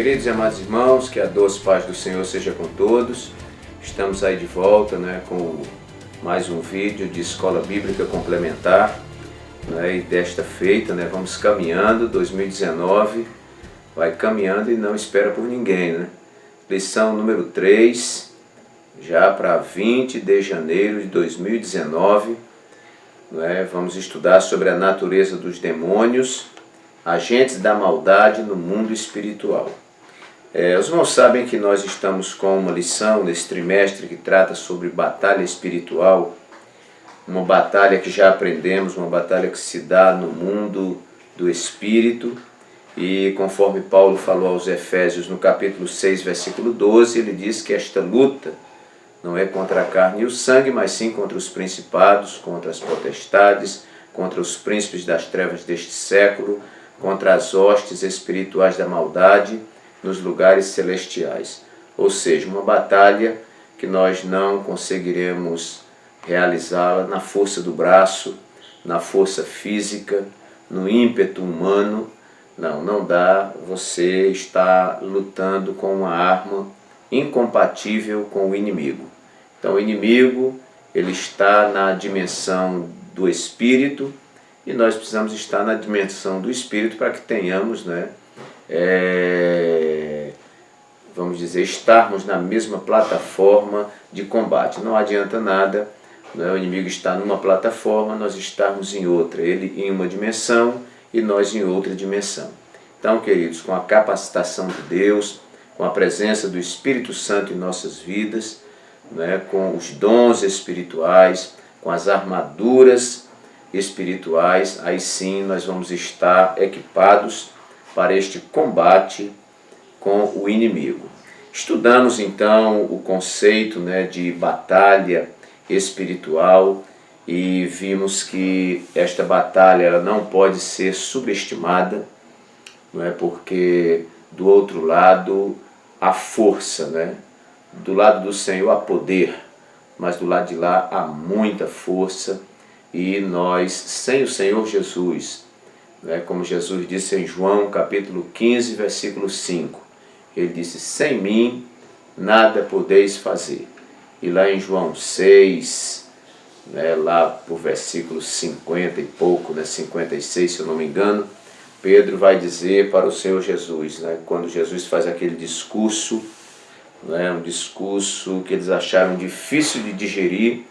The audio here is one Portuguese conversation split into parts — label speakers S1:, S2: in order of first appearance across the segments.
S1: Queridos e amados irmãos, que a doce paz do Senhor seja com todos. Estamos aí de volta, com mais um vídeo de Escola Bíblica Complementar. E desta feita, vamos caminhando, 2019, vai caminhando e não espera por ninguém. Lição número 3, já para 20 de janeiro de 2019. Vamos estudar sobre a natureza dos demônios, agentes da maldade no mundo espiritual. Os irmãos sabem que nós estamos com uma lição nesse trimestre que trata sobre batalha espiritual, uma batalha que já aprendemos, uma batalha que se dá no mundo do espírito, e conforme Paulo falou aos Efésios no capítulo 6, versículo 12, ele diz que esta luta não é contra a carne e o sangue, mas sim contra os principados, contra as potestades, contra os príncipes das trevas deste século, contra as hostes espirituais da maldade nos lugares celestiais. Ou seja, uma batalha que nós não conseguiremos realizá-la na força do braço, na força física, no ímpeto humano. Não dá. Você está lutando com uma arma incompatível com o inimigo. Então o inimigo, ele está na dimensão do espírito, e nós precisamos estar na dimensão do espírito para que tenhamos, vamos dizer, estarmos na mesma plataforma de combate. Não adianta nada, o inimigo está numa plataforma, nós estarmos em outra, ele em uma dimensão e nós em outra dimensão. Então, queridos, com a capacitação de Deus, com a presença do Espírito Santo em nossas vidas, com os dons espirituais, com as armaduras espirituais, aí sim nós vamos estar equipados para este combate com o inimigo. Estudamos então o conceito de batalha espiritual e vimos que esta batalha ela não pode ser subestimada, porque do outro lado há força, do lado do Senhor há poder, mas do lado de lá há muita força, e nós, sem o Senhor Jesus, como Jesus disse em João capítulo 15, versículo 5, ele disse: sem mim nada podeis fazer. E lá em João 6, lá por versículo 50 e pouco, 56 se eu não me engano, Pedro vai dizer para o Senhor Jesus, quando Jesus faz aquele discurso, um discurso que eles acharam difícil de digerir,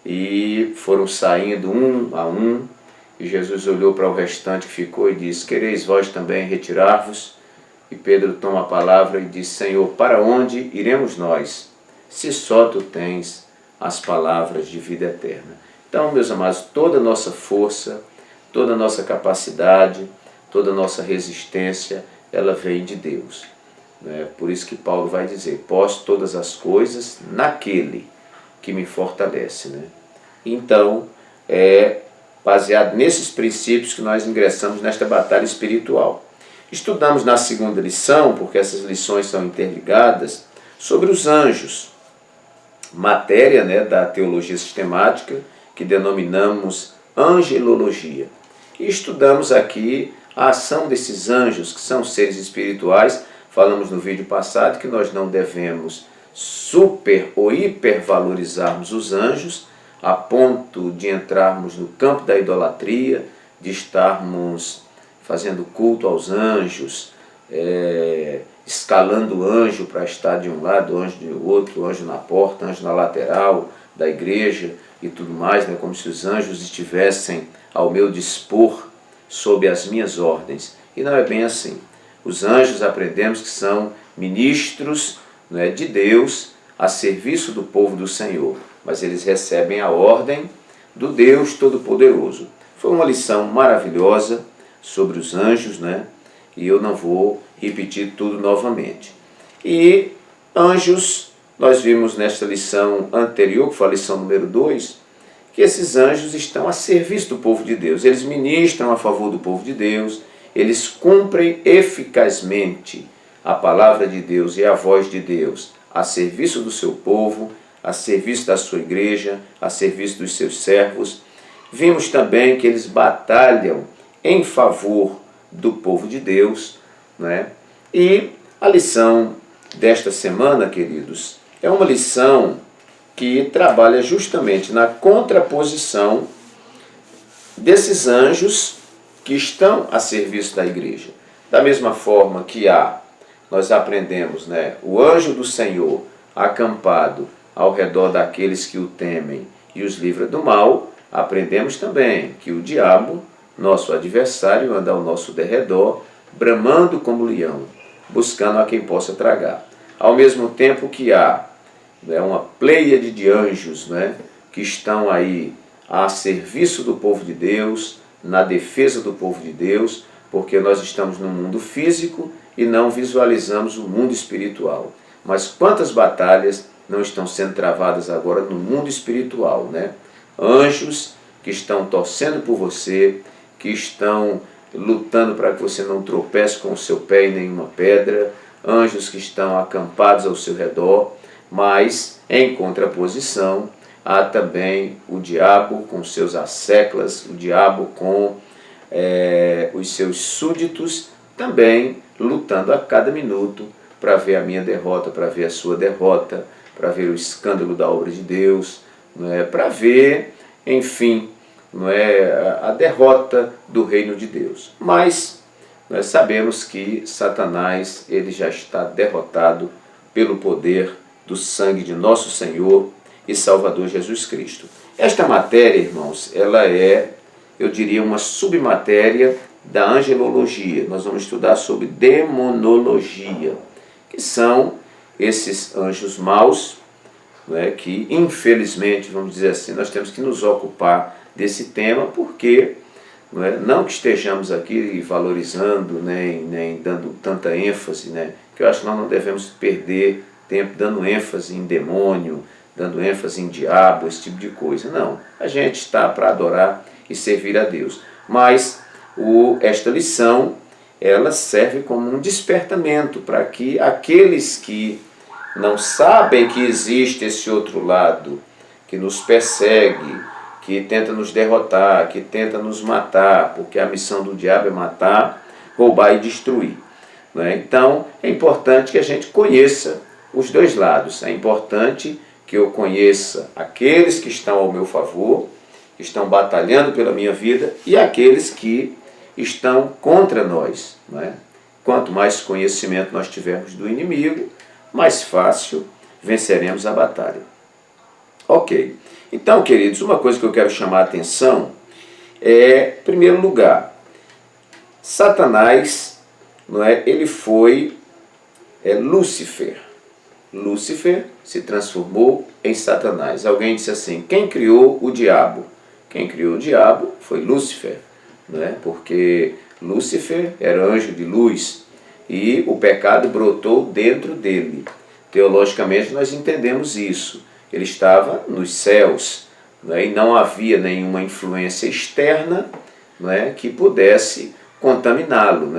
S1: e foram saindo um a um, e Jesus olhou para o restante que ficou e disse: quereis vós também retirar-vos? E Pedro toma a palavra e diz: Senhor, para onde iremos nós, se só tu tens as palavras de vida eterna? Então, meus amados, toda a nossa força, toda a nossa capacidade, toda a nossa resistência, ela vem de Deus. Por isso que Paulo vai dizer: posso todas as coisas naquele que me fortalece. Então, é baseado nesses princípios que nós ingressamos nesta batalha espiritual. Estudamos na segunda lição, porque essas lições são interligadas, sobre os anjos, matéria da teologia sistemática, que denominamos angelologia. E estudamos aqui a ação desses anjos, que são seres espirituais. Falamos no vídeo passado que nós não devemos super ou hipervalorizarmos os anjos, a ponto de entrarmos no campo da idolatria, de estarmos fazendo culto aos anjos, escalando o anjo para estar de um lado, anjo do outro, anjo na porta, anjo na lateral da igreja e tudo mais, como se os anjos estivessem ao meu dispor, sob as minhas ordens. E não é bem assim. Os anjos, aprendemos que são ministros de Deus a serviço do povo do Senhor, mas eles recebem a ordem do Deus Todo-Poderoso. Foi uma lição maravilhosa sobre os anjos, e eu não vou repetir tudo novamente. E anjos, nós vimos nesta lição anterior, que foi a lição número 2, que esses anjos estão a serviço do povo de Deus. Eles ministram a favor do povo de Deus, eles cumprem eficazmente a palavra de Deus e a voz de Deus a serviço do seu povo, a serviço da sua igreja, a serviço dos seus servos. Vimos também que eles batalham em favor do povo de Deus, E A lição desta semana, queridos, é uma lição que trabalha justamente na contraposição desses anjos que estão a serviço da igreja. Da mesma forma que nós aprendemos, o anjo do Senhor acampado ao redor daqueles que o temem e os livra do mal, aprendemos também que o diabo, nosso adversário, anda ao nosso derredor, bramando como leão, buscando a quem possa tragar. Ao mesmo tempo que há uma pleiade de anjos que estão aí a serviço do povo de Deus, na defesa do povo de Deus, porque nós estamos no mundo físico e não visualizamos o mundo espiritual. Mas quantas batalhas não estão sendo travadas agora no mundo espiritual, Anjos que estão torcendo por você, que estão lutando para que você não tropece com o seu pé em nenhuma pedra, anjos que estão acampados ao seu redor, mas em contraposição há também o diabo com seus asseclas, o diabo com os seus súditos, também lutando a cada minuto para ver a minha derrota, para ver a sua derrota, para ver o escândalo da obra de Deus, para ver, enfim, a derrota do reino de Deus. Mas nós sabemos que Satanás ele já está derrotado pelo poder do sangue de nosso Senhor e Salvador Jesus Cristo. Esta matéria, irmãos, ela é, eu diria, uma submatéria da angelologia. Nós vamos estudar sobre demonologia, que são esses anjos maus, que infelizmente, vamos dizer assim, nós temos que nos ocupar desse tema, porque não que estejamos aqui valorizando, nem dando tanta ênfase, que eu acho que nós não devemos perder tempo dando ênfase em demônio, dando ênfase em diabo, esse tipo de coisa. Não, a gente está para adorar e servir a Deus. Mas esta lição, ela serve como um despertamento para que aqueles que não sabem que existe esse outro lado, que nos persegue, que tenta nos derrotar, que tenta nos matar, porque a missão do diabo é matar, roubar e destruir. Então, é importante que a gente conheça os dois lados. É importante que eu conheça aqueles que estão ao meu favor, que estão batalhando pela minha vida, e aqueles que estão contra nós. Quanto mais conhecimento nós tivermos do inimigo, mais fácil venceremos a batalha. Ok. Então, queridos, uma coisa que eu quero chamar a atenção é, em primeiro lugar, Satanás, ele foi Lúcifer. Lúcifer se transformou em Satanás. Alguém disse assim, quem criou o diabo? Quem criou o diabo foi Lúcifer, porque Lúcifer era anjo de luz e o pecado brotou dentro dele. Teologicamente nós entendemos isso. Ele estava nos céus, e não havia nenhuma influência externa que pudesse contaminá-lo,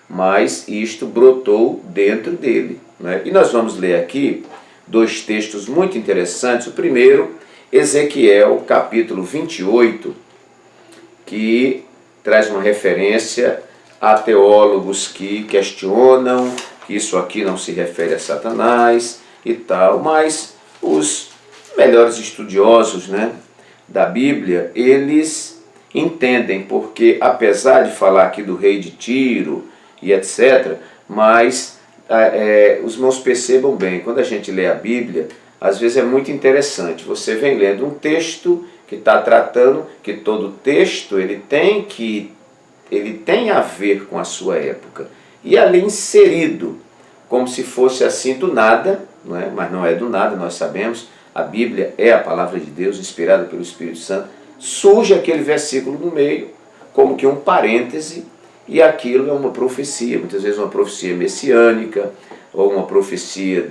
S1: mas isto brotou dentro dele. E nós vamos ler aqui dois textos muito interessantes. O primeiro, Ezequiel, capítulo 28, que traz uma referência a teólogos que questionam que isso aqui não se refere a Satanás e tal, mas os melhores estudiosos da Bíblia, eles entendem, porque apesar de falar aqui do rei de Tiro e etc., mas os irmãos percebam bem, quando a gente lê a Bíblia, às vezes é muito interessante, você vem lendo um texto que está tratando, que todo texto ele tem a ver com a sua época, e ali inserido, como se fosse assim do nada, mas não é do nada, nós sabemos, a Bíblia é a palavra de Deus, inspirada pelo Espírito Santo, surge aquele versículo no meio, como que um parêntese, e aquilo é uma profecia, muitas vezes uma profecia messiânica, ou uma profecia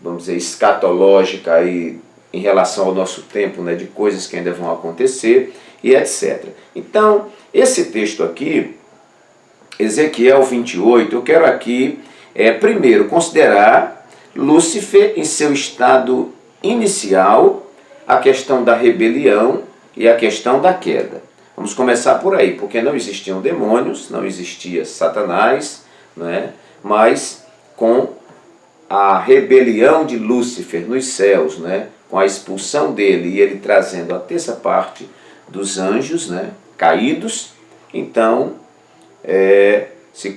S1: vamos dizer, escatológica aí, em relação ao nosso tempo, de coisas que ainda vão acontecer, e etc. Então, esse texto aqui, Ezequiel 28, eu quero aqui, primeiro, considerar Lúcifer em seu estado inicial, a questão da rebelião e a questão da queda. Vamos começar por aí, porque não existiam demônios, não existia Satanás, não é? Mas com a rebelião de Lúcifer nos céus, né? Com a expulsão dele e ele trazendo a terça parte dos anjos, né? Caídos, então se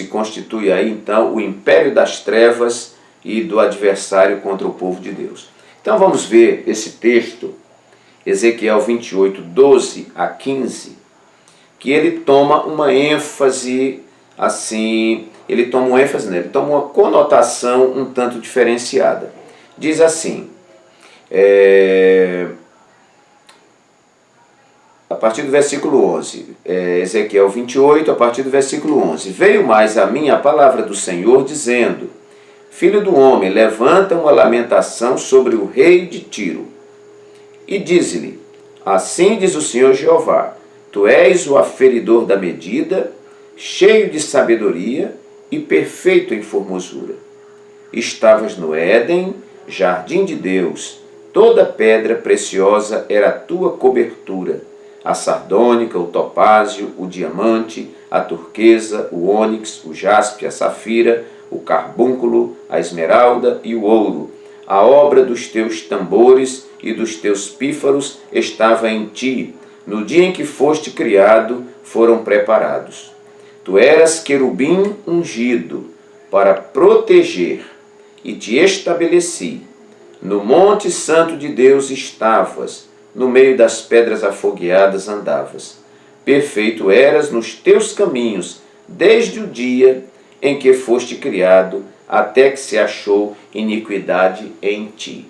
S1: constitui aí então o império das trevas e do adversário contra o povo de Deus. Então vamos ver esse texto, Ezequiel 28, 12 a 15, que ele toma uma ênfase assim, ele toma uma conotação um tanto diferenciada. Diz assim, a partir do versículo 11, Ezequiel 28, a partir do versículo 11. Veio mais a mim a palavra do Senhor, dizendo, Filho do homem, levanta uma lamentação sobre o rei de Tiro. E diz-lhe, assim diz o Senhor Jeová, tu és o aferidor da medida, cheio de sabedoria e perfeito em formosura. Estavas no Éden, jardim de Deus, toda pedra preciosa era a tua cobertura, a sardônica, o topázio, o diamante, a turquesa, o ônix, o jaspe, a safira, o carbúnculo, a esmeralda e o ouro. A obra dos teus tambores e dos teus pífaros estava em ti. No dia em que foste criado, foram preparados. Tu eras querubim ungido para proteger, e te estabeleci. No monte santo de Deus estavas, no meio das pedras afogueadas andavas. Perfeito eras nos teus caminhos, desde o dia em que foste criado, até que se achou iniquidade em ti.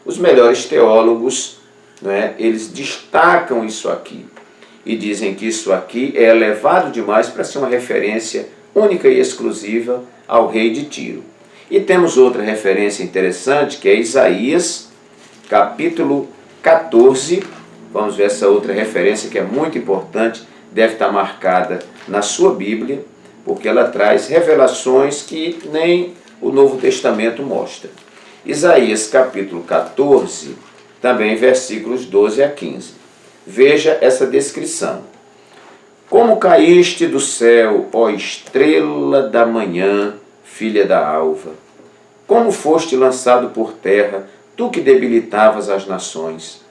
S1: Os melhores teólogos, eles destacam isso aqui e dizem que isso aqui é elevado demais para ser uma referência única e exclusiva ao rei de Tiro. E temos outra referência interessante, que é Isaías, capítulo 14. Vamos ver essa outra referência que é muito importante, deve estar marcada na sua Bíblia, porque ela traz revelações que nem o Novo Testamento mostra. Isaías capítulo 14, também versículos 12 a 15. Veja essa descrição. Como caíste do céu, ó estrela da manhã, filha da alva. Como foste lançado por terra, tu que debilitavas as nações.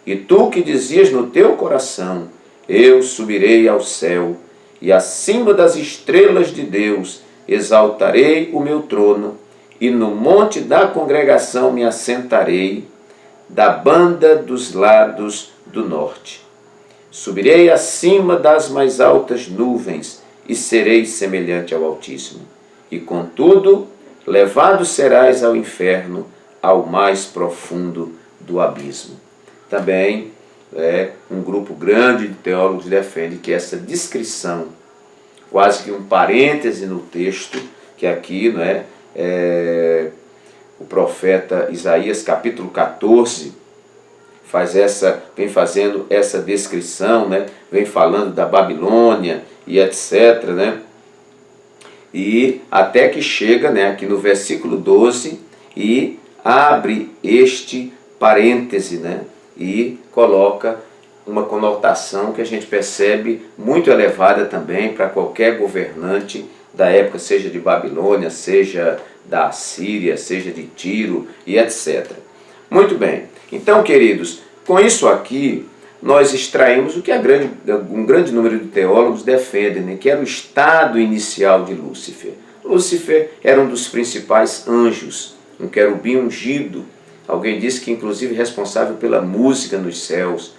S1: E tu que dizias no teu coração, eu subirei ao céu, e acima das estrelas de Deus exaltarei o meu trono, e no monte da congregação me assentarei, da banda dos lados do norte. Subirei acima das mais altas nuvens, e serei semelhante ao Altíssimo. E contudo, levado serás ao inferno, ao mais profundo do abismo. Também um grupo grande de teólogos defende que essa descrição, quase que um parêntese no texto, que aqui o profeta Isaías capítulo 14 vem fazendo essa descrição, vem falando da Babilônia e etc. E até que chega aqui no versículo 12 e abre este parêntese, e coloca uma conotação que a gente percebe muito elevada também para qualquer governante da época, seja de Babilônia, seja da Assíria, seja de Tiro e etc. Muito bem, então, queridos, com isso aqui nós extraímos o que um grande número de teólogos defendem, que era o estado inicial de Lúcifer. Lúcifer era um dos principais anjos, um querubim ungido. Alguém disse que inclusive responsável pela música nos céus.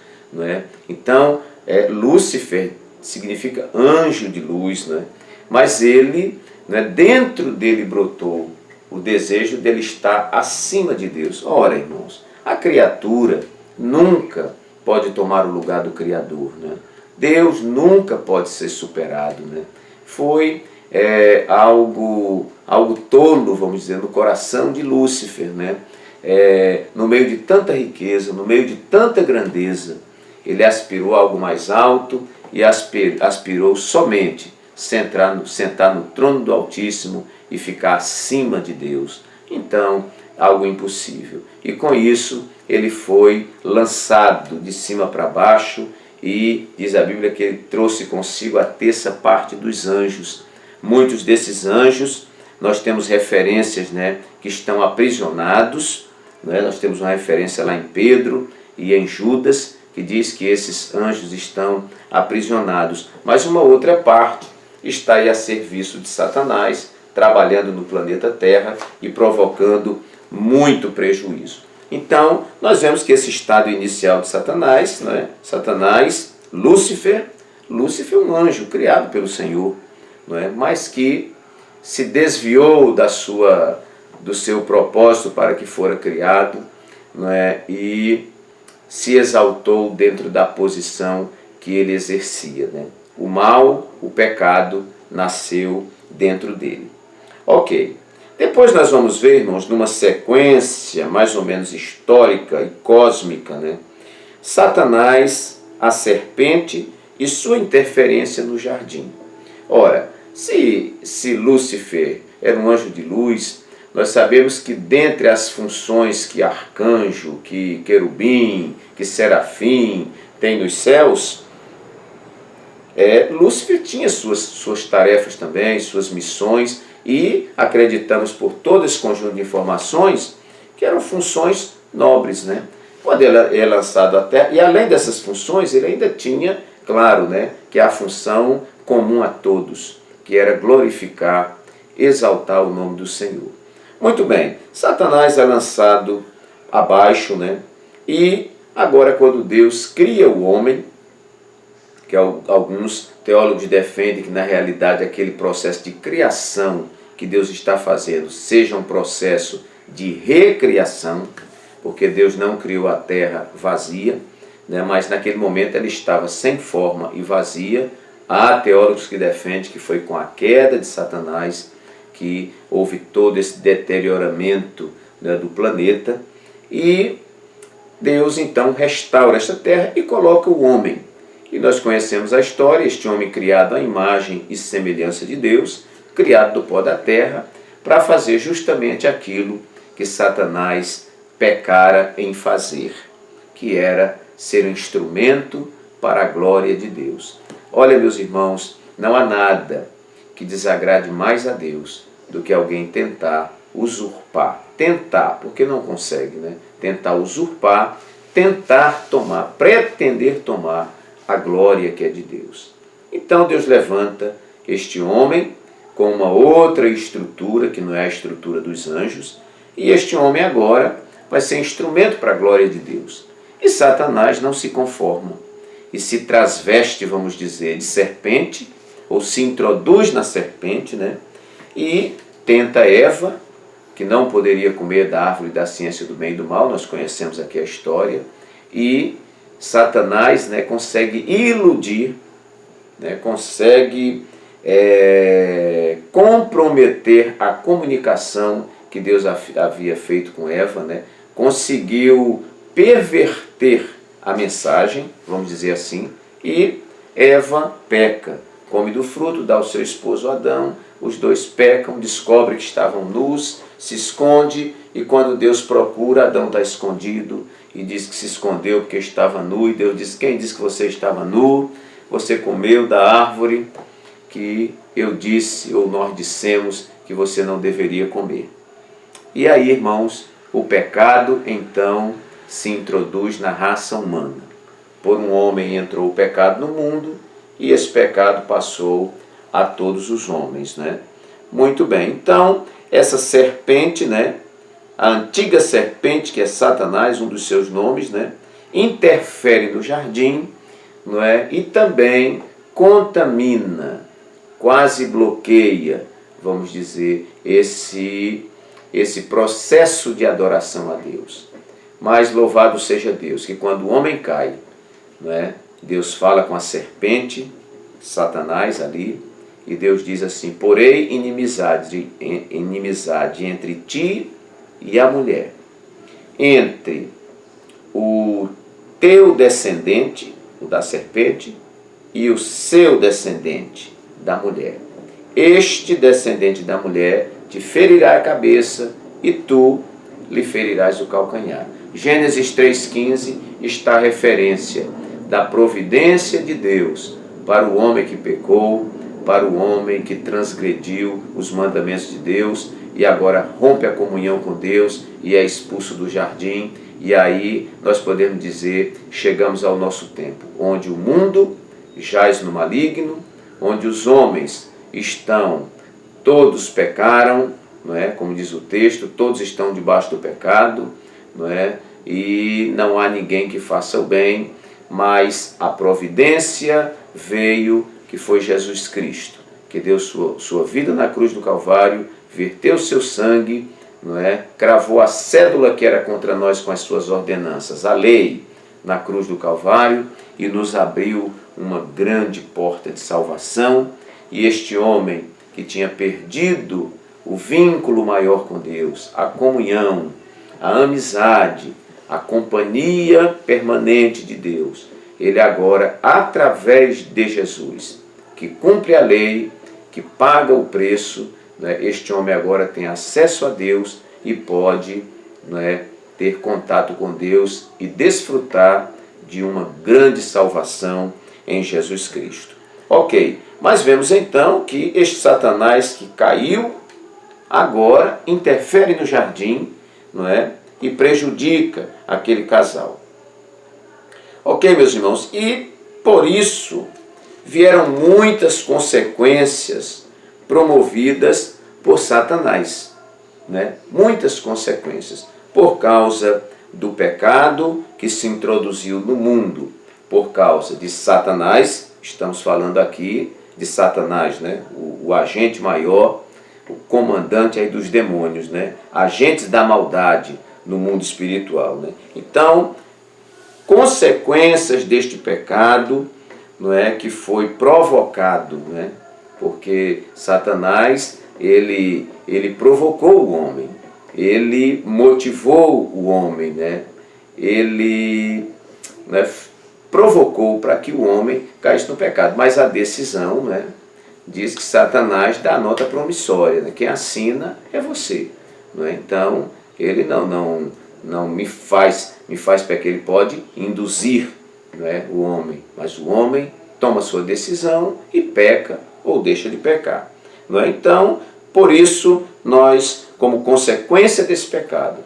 S1: Então, Lúcifer significa anjo de luz, mas ele, dentro dele brotou o desejo dele estar acima de Deus. Ora, irmãos, a criatura nunca pode tomar o lugar do Criador. Deus nunca pode ser superado. Foi algo tolo, vamos dizer, no coração de Lúcifer, no meio de tanta riqueza, no meio de tanta grandeza, ele aspirou a algo mais alto e aspirou somente sentar no trono do Altíssimo e ficar acima de Deus. Então, algo impossível. E com isso, ele foi lançado de cima para baixo e diz a Bíblia que ele trouxe consigo a terça parte dos anjos. muitos desses anjos, nós temos referências, né, que estão aprisionados, né? Nós temos uma referência lá em Pedro e em Judas, que diz que esses anjos estão aprisionados. Mas uma outra parte está aí a serviço de Satanás, trabalhando no planeta Terra e provocando muito prejuízo. Então, nós vemos que esse estado inicial de Satanás, né? Satanás, Lúcifer é um anjo criado pelo Senhor, não é? Mas que se desviou do seu propósito para que fora criado, não é? E se exaltou dentro da posição que ele exercia, né? O mal, o pecado, nasceu dentro dele. Ok. Depois nós vamos ver, irmãos, numa sequência mais ou menos histórica e cósmica, né? Satanás, a serpente e sua interferência no jardim. Ora, se Lúcifer era um anjo de luz, nós sabemos que dentre as funções que arcanjo, que querubim, que serafim tem nos céus, Lúcifer tinha suas tarefas também, suas missões, e acreditamos por todo esse conjunto de informações que eram funções nobres, né? Quando ele é lançado à Terra, e além dessas funções, ele ainda tinha, claro, né, que a função comum a todos, que era glorificar, exaltar o nome do Senhor. Muito bem, Satanás é lançado abaixo, né? E agora quando Deus cria o homem, que alguns teólogos defendem que na realidade aquele processo de criação que Deus está fazendo seja um processo de recriação, porque Deus não criou a terra vazia, né? Mas naquele momento ela estava sem forma e vazia. Há teólogos que defendem que foi com a queda de Satanás que houve todo esse deterioramento, né, do planeta, e Deus então restaura esta terra e coloca o homem. E nós conhecemos a história, este homem criado à imagem e semelhança de Deus, criado do pó da terra, para fazer justamente aquilo que Satanás pecara em fazer, que era ser um instrumento para a glória de Deus. Olha, meus irmãos, não há nada que desagrade mais a Deus do que alguém tentar usurpar. Tentar, porque não consegue, né? Tentar usurpar, tentar tomar, pretender tomar a glória que é de Deus. Então Deus levanta este homem com uma outra estrutura, que não é a estrutura dos anjos, e este homem agora vai ser instrumento para a glória de Deus. E Satanás não se conforma e se transveste, vamos dizer, de serpente, ou se introduz na serpente, né? E tenta Eva, que não poderia comer da árvore da ciência do bem e do mal, nós conhecemos aqui a história, e Satanás, né, consegue iludir, né, consegue comprometer a comunicação que Deus havia feito com Eva, né, conseguiu perverter a mensagem, vamos dizer assim, e Eva peca, come do fruto, dá ao seu esposo Adão, os dois pecam, descobre que estavam nus, se esconde, e quando Deus procura, Adão está escondido, e diz que se escondeu porque estava nu, e Deus diz: quem disse que você estava nu? Você comeu da árvore que eu disse, ou nós dissemos, que você não deveria comer. E aí, irmãos, o pecado então se introduz na raça humana. Por um homem entrou o pecado no mundo, e esse pecado passou a todos os homens, né? Muito bem, então essa serpente, né, a antiga serpente, que é Satanás, um dos seus nomes, né, interfere no jardim, não é? E também contamina, quase bloqueia, vamos dizer, esse processo de adoração a Deus. Mas louvado seja Deus, que quando o homem cai, não é? Deus fala com a serpente, Satanás ali, e Deus diz assim: porém inimizade entre ti e a mulher, entre o teu descendente, o da serpente, e o seu descendente, da mulher. Este descendente da mulher te ferirá a cabeça e tu lhe ferirás o calcanhar. Gênesis 3,15 está a referência da providência de Deus para o homem que pecou, para o homem que transgrediu os mandamentos de Deus e agora rompe a comunhão com Deus e é expulso do jardim. E aí nós podemos dizer, chegamos ao nosso tempo, onde o mundo jaz no maligno, onde os homens todos pecaram, não é? Como diz o texto, todos estão debaixo do pecado, não é? E não há ninguém que faça o bem, mas a providência veio, que foi Jesus Cristo, que deu sua vida na cruz do Calvário, verteu seu sangue, não é? Cravou a cédula que era contra nós com as suas ordenanças, a lei, na cruz do Calvário, e nos abriu uma grande porta de salvação. E este homem que tinha perdido o vínculo maior com Deus, a comunhão, a amizade, a companhia permanente de Deus, ele agora, através de Jesus, que cumpre a lei, que paga o preço, né, este homem agora tem acesso a Deus e pode, né, ter contato com Deus e desfrutar de uma grande salvação em Jesus Cristo. Ok, mas vemos então que este Satanás que caiu, agora interfere no jardim, não é? E prejudica aquele casal. Ok, meus irmãos, e por isso vieram muitas consequências promovidas por Satanás, né? Muitas consequências, por causa do pecado que se introduziu no mundo, por causa de Satanás, estamos falando aqui de Satanás, né? O agente maior, o comandante aí dos demônios, né? Agentes da maldade no mundo espiritual, né? Então, consequências deste pecado, não é, que foi provocado, né? Porque Satanás, ele provocou o homem, ele motivou o homem, né? Ele, né, provocou para que o homem caísse no pecado. Mas a decisão, né, diz que Satanás dá a nota promissória, né? Quem assina é você, não é? Então, ele não me faz porque ele pode induzir, não é, o homem, mas o homem toma sua decisão e peca ou deixa de pecar, não é? Então, por isso, nós, como consequência desse pecado,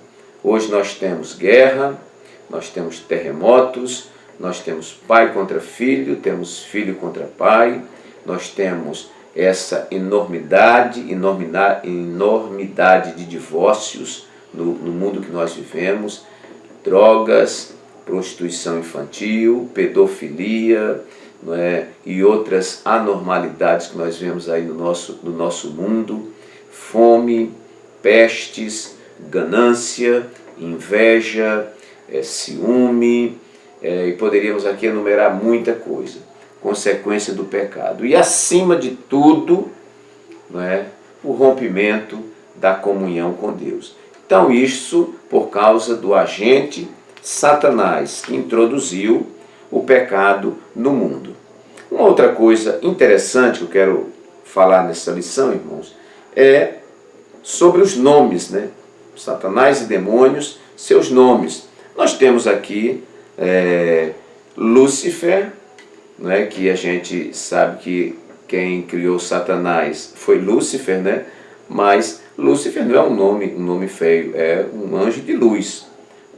S1: hoje nós temos guerra, nós temos terremotos, nós temos pai contra filho, temos filho contra pai, nós temos essa enormidade de divórcios no mundo que nós vivemos, drogas, prostituição infantil, pedofilia, não é? E outras anormalidades que nós vemos aí no nosso mundo, fome, pestes, ganância, inveja, ciúme, e poderíamos aqui enumerar muita coisa, consequência do pecado. E acima de tudo, não é, o rompimento da comunhão com Deus. Então isso por causa do agente Satanás, que introduziu o pecado no mundo. Uma outra coisa interessante que eu quero falar nessa lição, irmãos, é sobre os nomes, né? Satanás e demônios, seus nomes. Nós temos aqui Lúcifer, né? Que a gente sabe que quem criou Satanás foi Lúcifer, né? Mas Lúcifer não é um nome feio, é um anjo de luz,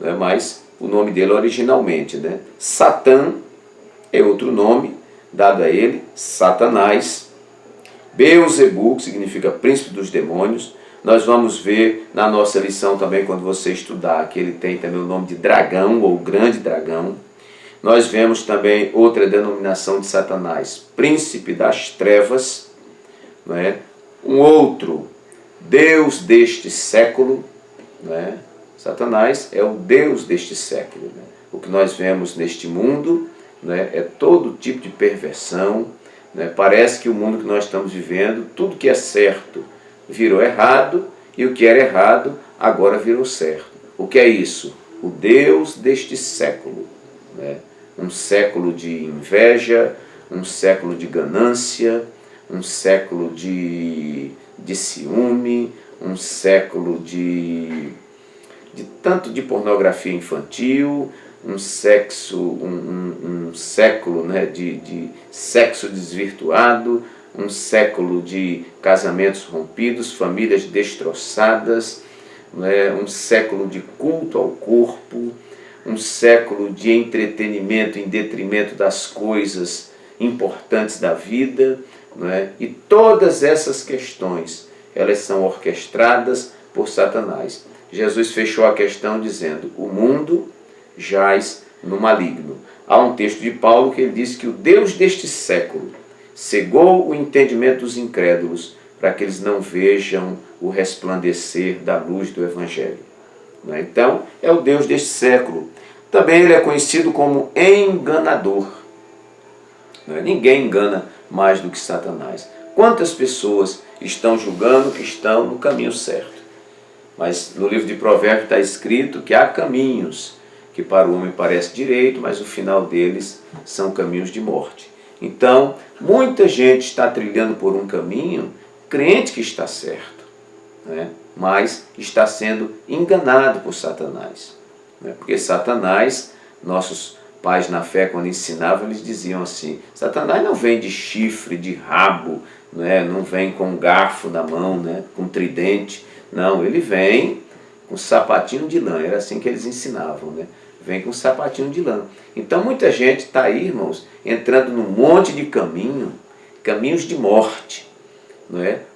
S1: né? Mas o nome dele originalmente, né? Satã é outro nome dado a ele, Satanás. Beelzebu, que significa príncipe dos demônios. Nós vamos ver na nossa lição também, quando você estudar, que ele tem também o nome de dragão, ou grande dragão. Nós vemos também outra denominação de Satanás, príncipe das trevas, não é? Um outro, Deus deste século, não é? Satanás é o Deus deste século, né? O que nós vemos neste mundo, né, é todo tipo de perversão, né? Parece que o mundo que nós estamos vivendo, tudo que é certo virou errado, e o que era errado agora virou certo. O que é isso? O Deus deste século, né? Um século de inveja, um século de ganância, um século de ciúme, um século de tanto de pornografia infantil, um século, né, de sexo desvirtuado, um século de casamentos rompidos, famílias destroçadas, um século de culto ao corpo, um século de entretenimento em detrimento das coisas importantes da vida, e todas essas questões, elas são orquestradas por Satanás. Jesus fechou a questão dizendo: o mundo jaz no maligno. Há um texto de Paulo que ele diz que o Deus deste século cegou o entendimento dos incrédulos para que eles não vejam o resplandecer da luz do Evangelho. Então, é o Deus deste século. Também ele é conhecido como enganador. Ninguém engana mais do que Satanás. Quantas pessoas estão julgando que estão no caminho certo? Mas no livro de Provérbios está escrito que há caminhos que para o homem parece direito, mas o final deles são caminhos de morte. Então, muita gente está trilhando por um caminho, crente que está certo, mas está sendo enganado por Satanás. Porque Satanás, nossos pais na fé, quando ensinavam, eles diziam assim: Satanás não vem de chifre, de rabo, não vem com um garfo na mão, com um tridente. Não, ele vem com sapatinho de lã. Era assim que eles ensinavam, Vem com sapatinho de lã. Então muita gente está aí, irmãos, entrando num monte de caminhos de morte,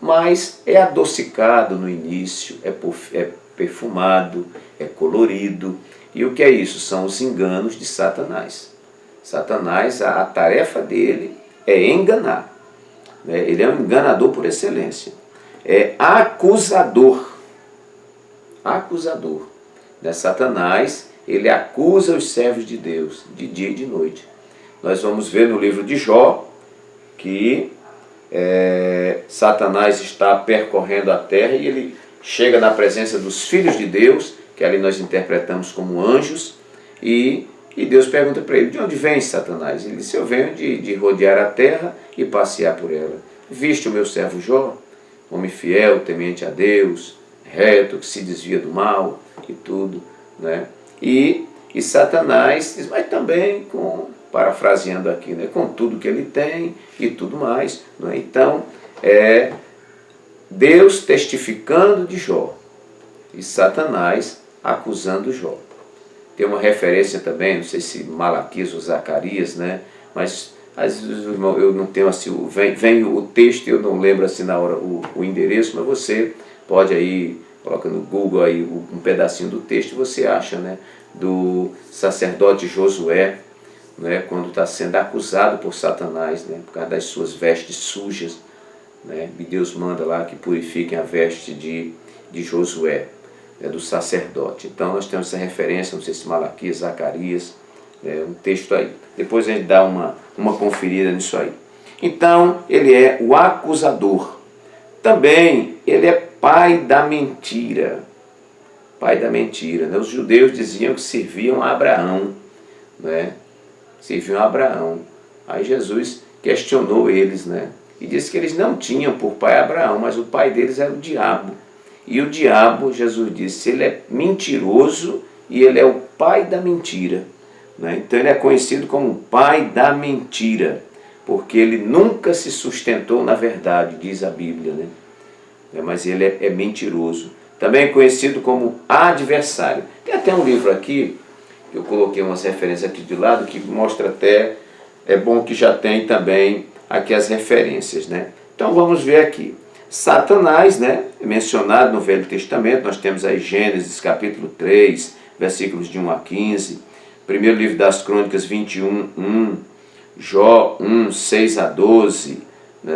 S1: mas é adocicado no início, é perfumado, é colorido. E o que é isso? São os enganos de Satanás. Satanás, a tarefa dele é enganar. Ele é um enganador por excelência. É acusador. Acusador. Satanás, ele acusa os servos de Deus, de dia e de noite. Nós vamos ver no livro de Jó que Satanás está percorrendo a terra e ele chega na presença dos filhos de Deus, que ali nós interpretamos como anjos, e Deus pergunta para ele: de onde vem, Satanás? Ele disse: eu venho de rodear a terra e passear por ela. Viste o meu servo Jó, homem fiel, temente a Deus, reto, que se desvia do mal e tudo, E Satanás diz, mas também, parafraseando aqui, com tudo que ele tem e tudo mais. Então, Deus testificando de Jó e Satanás acusando Jó. Tem uma referência também, não sei se Malaquias ou Zacarias, mas às vezes, irmão, eu não tenho assim, vem o texto, eu não lembro assim na hora o endereço, mas você pode aí, coloca no Google aí um pedacinho do texto e você acha, do sacerdote Josué, quando está sendo acusado por Satanás, por causa das suas vestes sujas, e Deus manda lá que purifiquem a veste de Josué, do sacerdote. Então nós temos essa referência, não sei se Malaquias, Zacarias, um texto aí. Depois a gente dá uma conferida nisso aí. Então ele é o acusador. Também ele é pai da mentira. Pai da mentira. Os judeus diziam que serviam a Abraão. Serviam a Abraão. Aí Jesus questionou eles, e disse que eles não tinham por pai Abraão, mas o pai deles era o diabo. E o diabo, Jesus disse, ele é mentiroso e ele é o pai da mentira. Então ele é conhecido como o pai da mentira, porque ele nunca se sustentou na verdade, diz a Bíblia. Mas ele é mentiroso. Também é conhecido como adversário. Tem até um livro aqui, que eu coloquei umas referências aqui de lado, que mostra até, é bom que já tem também aqui as referências. Então vamos ver aqui. Satanás, é mencionado no Velho Testamento, nós temos aí Gênesis capítulo 3, versículos de 1 a 15, primeiro livro das Crônicas 21, 1, Jó 1, 6 a 12,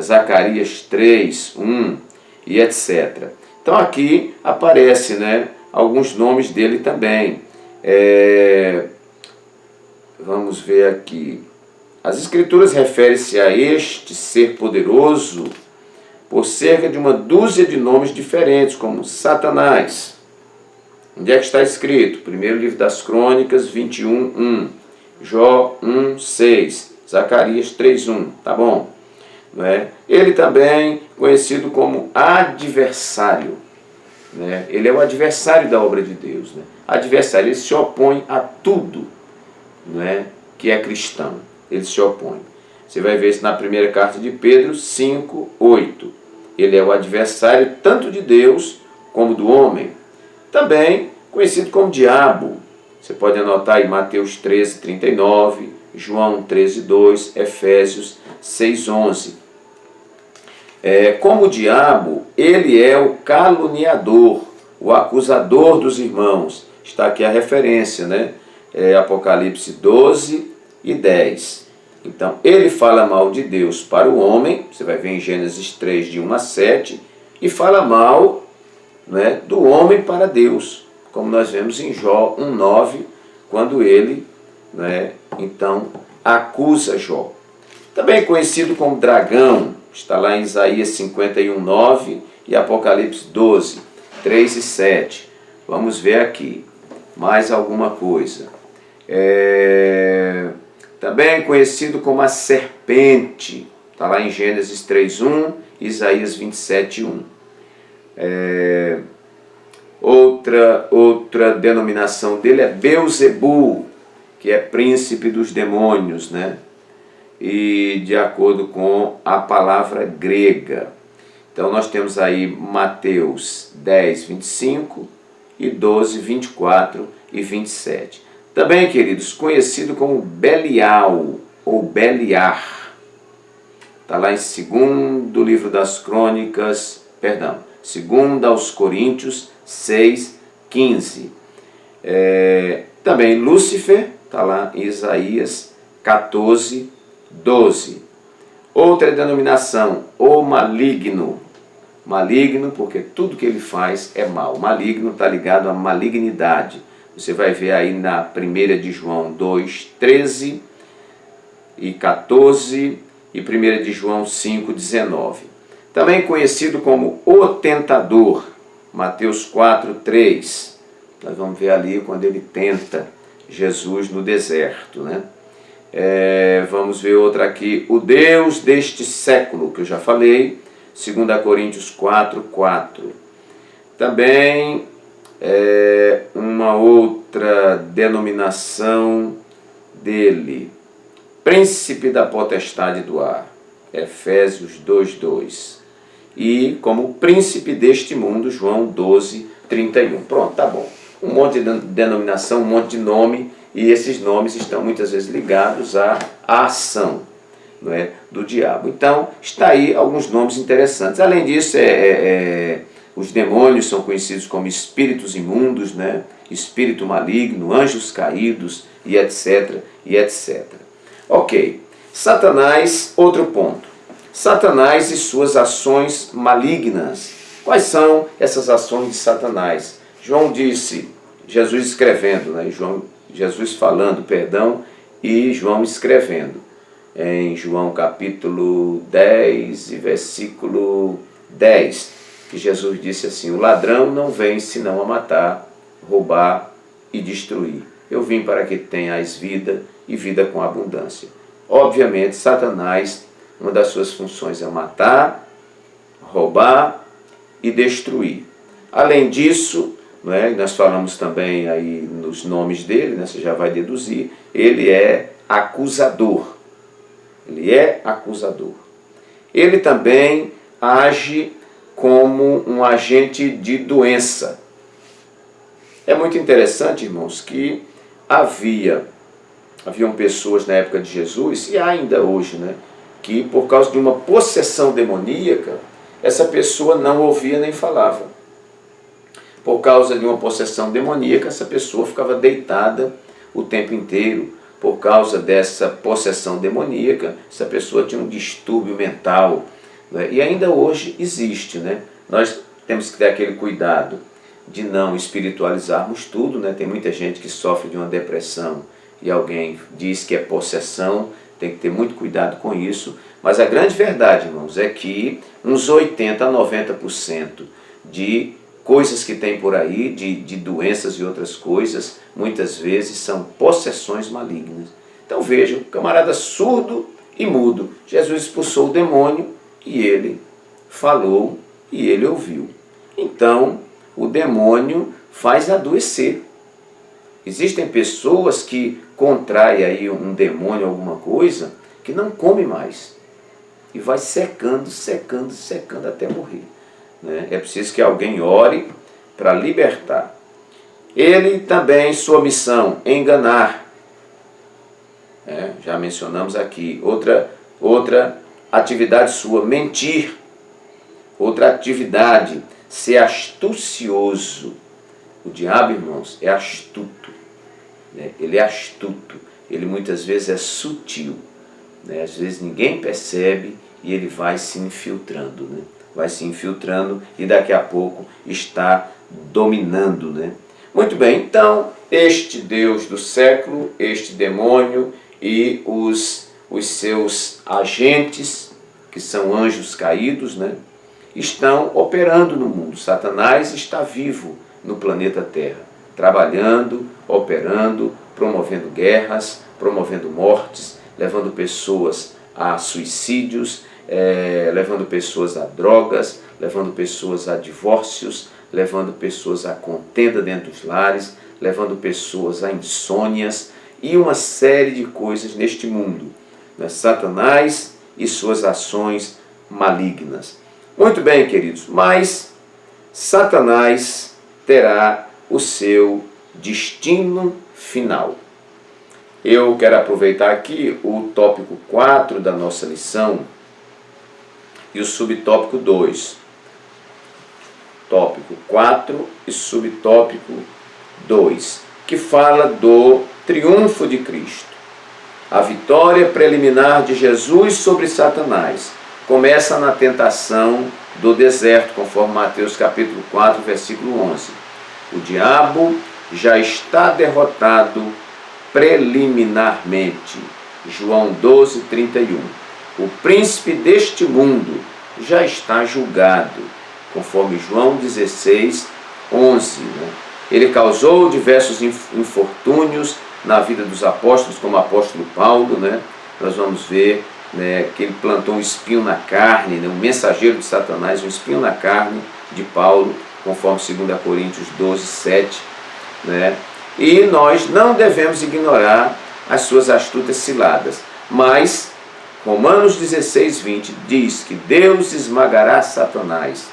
S1: Zacarias 3, 1 e etc. Então aqui aparece alguns nomes dele também. Vamos ver aqui. As Escrituras referem-se a este ser poderoso por cerca de uma dúzia de nomes diferentes, como Satanás. Onde é que está escrito? Primeiro livro das Crônicas, 21, 1. Jó 1, 6. Zacarias 3, 1. Tá bom? Ele também conhecido como adversário. Ele é o adversário da obra de Deus. Adversário, ele se opõe a tudo que é cristão. Ele se opõe. Você vai ver isso na primeira carta de Pedro 5:8. Ele é o adversário tanto de Deus como do homem. Também conhecido como diabo. Você pode anotar aí Mateus 13:39, João 13:2, Efésios 6:11. Como diabo, ele é o caluniador, o acusador dos irmãos. Está aqui a referência, né? Apocalipse 12:10. Então, ele fala mal de Deus para o homem, você vai ver em Gênesis 3, de 1-7, e fala mal, né, do homem para Deus, como nós vemos em Jó 1:9, quando ele, né, então, acusa Jó. Também conhecido como dragão, está lá em Isaías 51:9 e Apocalipse 12:3-7. Vamos ver aqui mais alguma coisa. Também conhecido como a serpente, está lá em Gênesis 3:1, Isaías 27:1. Outra denominação dele é Beuzebu, que é príncipe dos demônios, né? E de acordo com a palavra grega. Então nós temos aí Mateus 10:25 e 12:24-27. Também, queridos, conhecido como Belial ou Beliar. Está lá em 2º livro das Crônicas, perdão, 2 aos Coríntios 6:15. Também Lúcifer, está lá em Isaías 14:12. Outra denominação, o maligno. Maligno porque tudo que ele faz é mal. Maligno está ligado à malignidade. Você vai ver aí na 1 de João 2:13 e 14 e 1 de João 5:19. Também conhecido como o tentador, Mateus 4:3. Nós vamos ver ali quando ele tenta Jesus no deserto, né? Vamos ver outra aqui, o Deus deste século, que eu já falei, 2 Coríntios 4:4. Também uma outra denominação dele, príncipe da potestade do ar, Efésios 2:2. E como príncipe deste mundo, João 12:31. Pronto, tá bom. Um monte de denominação, um monte de nome, e esses nomes estão muitas vezes ligados à ação, não é, do diabo. Então, está aí alguns nomes interessantes. Além disso, os demônios são conhecidos como espíritos imundos, né? Espírito maligno, anjos caídos, e etc, e etc. Ok. Satanás, outro ponto. Satanás e suas ações malignas. Quais são essas ações de Satanás? João disse, Jesus escrevendo, né? Jesus falando, perdão, e João escrevendo. Em João capítulo 10 e versículo 10, que Jesus disse assim: o ladrão não vem senão a matar, roubar e destruir. Eu vim para que tenhais vida e vida com abundância. Obviamente, Satanás, uma das suas funções é matar, roubar e destruir. Além disso, nós falamos também aí nos nomes dele, você já vai deduzir, ele é acusador. Ele é acusador. Ele também age como um agente de doença. É muito interessante, irmãos, que haviam pessoas na época de Jesus, e há ainda hoje, que por causa de uma possessão demoníaca, essa pessoa não ouvia nem falava. Por causa de uma possessão demoníaca, essa pessoa ficava deitada o tempo inteiro. Por causa dessa possessão demoníaca, essa pessoa tinha um distúrbio mental. E ainda hoje existe. Nós temos que ter aquele cuidado de não espiritualizarmos tudo. Tem muita gente que sofre de uma depressão e alguém diz que é possessão. Tem que ter muito cuidado com isso. Mas a grande verdade, irmãos, é que uns 80% a 90% de coisas que tem por aí, de doenças e outras coisas, muitas vezes são possessões malignas. Então vejam, camarada surdo e mudo. Jesus expulsou o demônio e ele falou e ele ouviu. Então o demônio faz adoecer. Existem pessoas que contraem aí um demônio, alguma coisa, que não come mais. E vai secando, secando, secando até morrer. Né? É preciso que alguém ore para libertar. Ele também, sua missão, enganar. Já mencionamos aqui. Outra atividade sua, mentir. Outra atividade, ser astucioso. O diabo, irmãos, é astuto. Né? Ele é astuto. Ele muitas vezes é sutil. Né? Às vezes ninguém percebe e ele vai se infiltrando. Né? Vai se infiltrando e daqui a pouco está dominando. Né? Muito bem, então, este Deus do século, este demônio e os seus agentes, que são anjos caídos, né? Estão operando no mundo. Satanás está vivo no planeta Terra, trabalhando, operando, promovendo guerras, promovendo mortes, levando pessoas a suicídios, levando pessoas a drogas, levando pessoas a divórcios, levando pessoas a contenda dentro dos lares, levando pessoas a insônias e uma série de coisas neste mundo. Né? Satanás e suas ações malignas. Muito bem, queridos, mas Satanás terá o seu destino final. Eu quero aproveitar aqui o tópico 4 da nossa lição e o subtópico 2. Tópico 4 e subtópico 2, que fala do triunfo de Cristo. A vitória preliminar de Jesus sobre Satanás começa na tentação do deserto, conforme Mateus capítulo 4, versículo 11. O diabo já está derrotado preliminarmente. João 12, 31. O príncipe deste mundo já está julgado, conforme João 16, 11. Né? Ele causou diversos infortúnios na vida dos apóstolos, como o apóstolo Paulo. Né? Nós vamos ver, né, que ele plantou um espinho na carne, né, um mensageiro de Satanás, um espinho na carne de Paulo, conforme 2 Coríntios 12, 7. Né? E nós não devemos ignorar as suas astutas ciladas, mas Romanos 16, 20 diz que Deus esmagará Satanás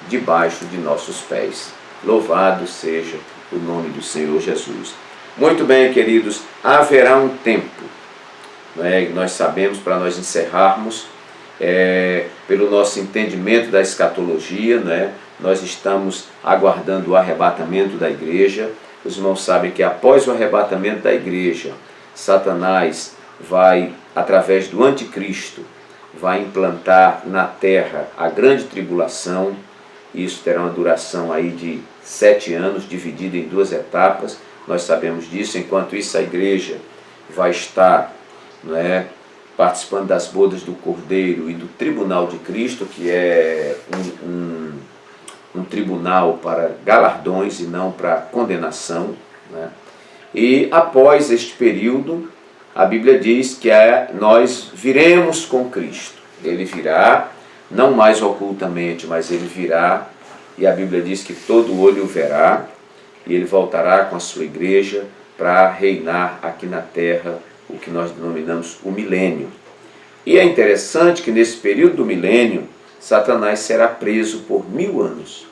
S1: debaixo de nossos pés. Louvado seja o nome do Senhor Jesus. Muito bem, queridos, haverá um tempo, nós sabemos, para nós encerrarmos, pelo nosso entendimento da escatologia, nós estamos aguardando o arrebatamento da igreja. Os irmãos sabem que após o arrebatamento da igreja, Satanás vai, através do anticristo, vai implantar na terra a grande tribulação. Isso terá uma duração aí de 7 anos, dividida em 2 etapas. Nós sabemos disso. Enquanto isso, a igreja vai estar participando das bodas do Cordeiro e do tribunal de Cristo, que é um tribunal para galardões e não para condenação. E após este período, a Bíblia diz que nós viremos com Cristo. Ele virá, não mais ocultamente, mas ele virá, e a Bíblia diz que todo olho o verá, e ele voltará com a sua igreja para reinar aqui na terra, o que nós denominamos o milênio. E é interessante que nesse período do milênio, Satanás será preso por 1000 anos.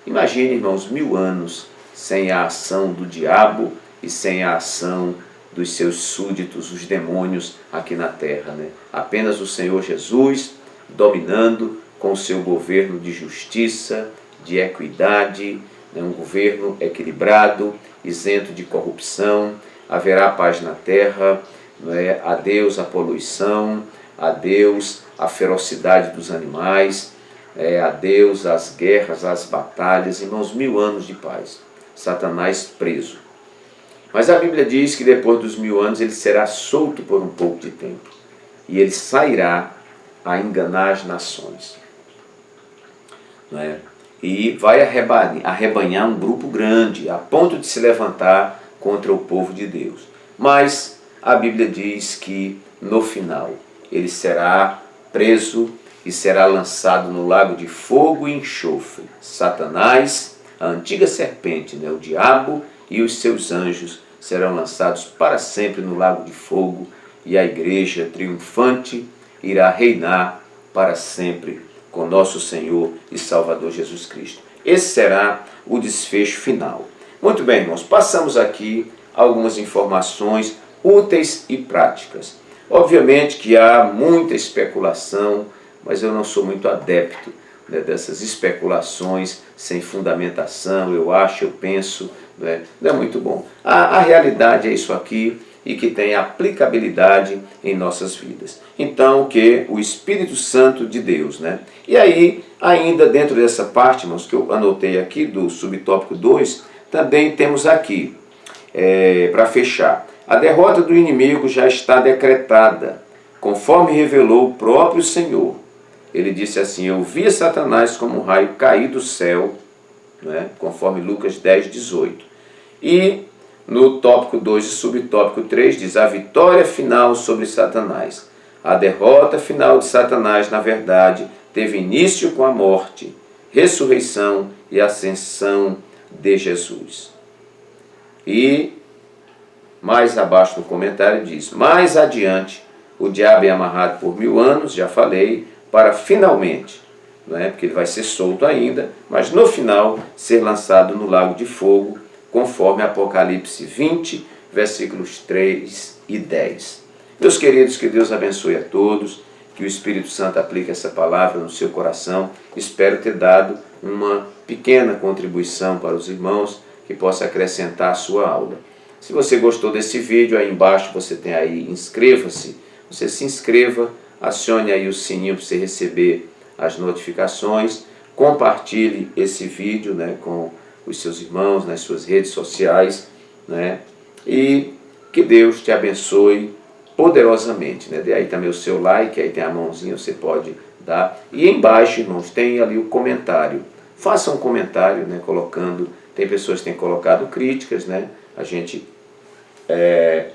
S1: Imagine, irmãos, 1000 anos sem a ação do diabo e sem a ação dos seus súditos, os demônios aqui na terra. Apenas o Senhor Jesus dominando com o seu governo de justiça, de equidade, um governo equilibrado, isento de corrupção. Haverá paz na terra, adeus a poluição, adeus a ferocidade dos animais, adeus às guerras, às batalhas. Irmãos, 1000 anos de paz. Satanás preso. Mas a Bíblia diz que depois dos 1000 anos ele será solto por um pouco de tempo. E ele sairá a enganar as nações. E vai arrebanhar um grupo grande, a ponto de se levantar contra o povo de Deus. Mas a Bíblia diz que no final ele será preso e será lançado no lago de fogo e enxofre. Satanás, a antiga serpente, o diabo e os seus anjos serão lançados para sempre no lago de fogo e a igreja triunfante irá reinar para sempre com nosso Senhor e Salvador Jesus Cristo. Esse será o desfecho final. Muito bem, irmãos, passamos aqui algumas informações úteis e práticas. Obviamente que há muita especulação, mas eu não sou muito adepto, né, dessas especulações sem fundamentação, eu acho, eu penso, né, não é muito bom. A realidade é isso aqui e que tem aplicabilidade em nossas vidas. Então, que o Espírito Santo de Deus, né? E aí, ainda dentro dessa parte, irmãos, que eu anotei aqui do subtópico 2, também temos aqui, para fechar, a derrota do inimigo já está decretada, conforme revelou o próprio Senhor. Ele disse assim: eu vi Satanás como um raio cair do céu, né? Conforme Lucas 10, 18. E no tópico 2 e subtópico 3 diz: a vitória final sobre Satanás. A derrota final de Satanás, na verdade, teve início com a morte, ressurreição e ascensão de Jesus. E mais abaixo no comentário diz: mais adiante, o diabo é amarrado por 1000 anos, já falei, para finalmente, não é? Porque ele vai ser solto ainda, mas no final ser lançado no lago de fogo, conforme Apocalipse 20, versículos 3 e 10. Meus queridos, que Deus abençoe a todos, que o Espírito Santo aplique essa palavra no seu coração. Espero ter dado uma pequena contribuição para os irmãos que possa acrescentar a sua aula. Se você gostou desse vídeo, aí embaixo você tem aí, inscreva-se. Você se inscreva, acione aí o sininho para você receber as notificações. Compartilhe esse vídeo, né, com os seus irmãos nas suas redes sociais, né? E que Deus te abençoe poderosamente, né? Dê aí também o seu like, aí tem a mãozinha, você pode dar. E embaixo, irmãos, tem ali o comentário. Faça um comentário, né, colocando. Tem pessoas que têm colocado críticas, né? A gente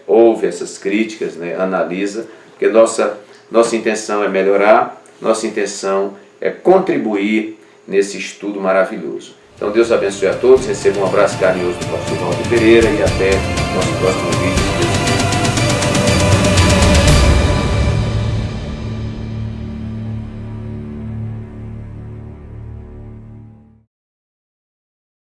S1: ouve essas críticas, né? Analisa, porque nossa intenção é melhorar, nossa intenção é contribuir nesse estudo maravilhoso. Então Deus abençoe a todos, receba um abraço carinhoso do pastor Valdo Pereira e até nosso próximo vídeo.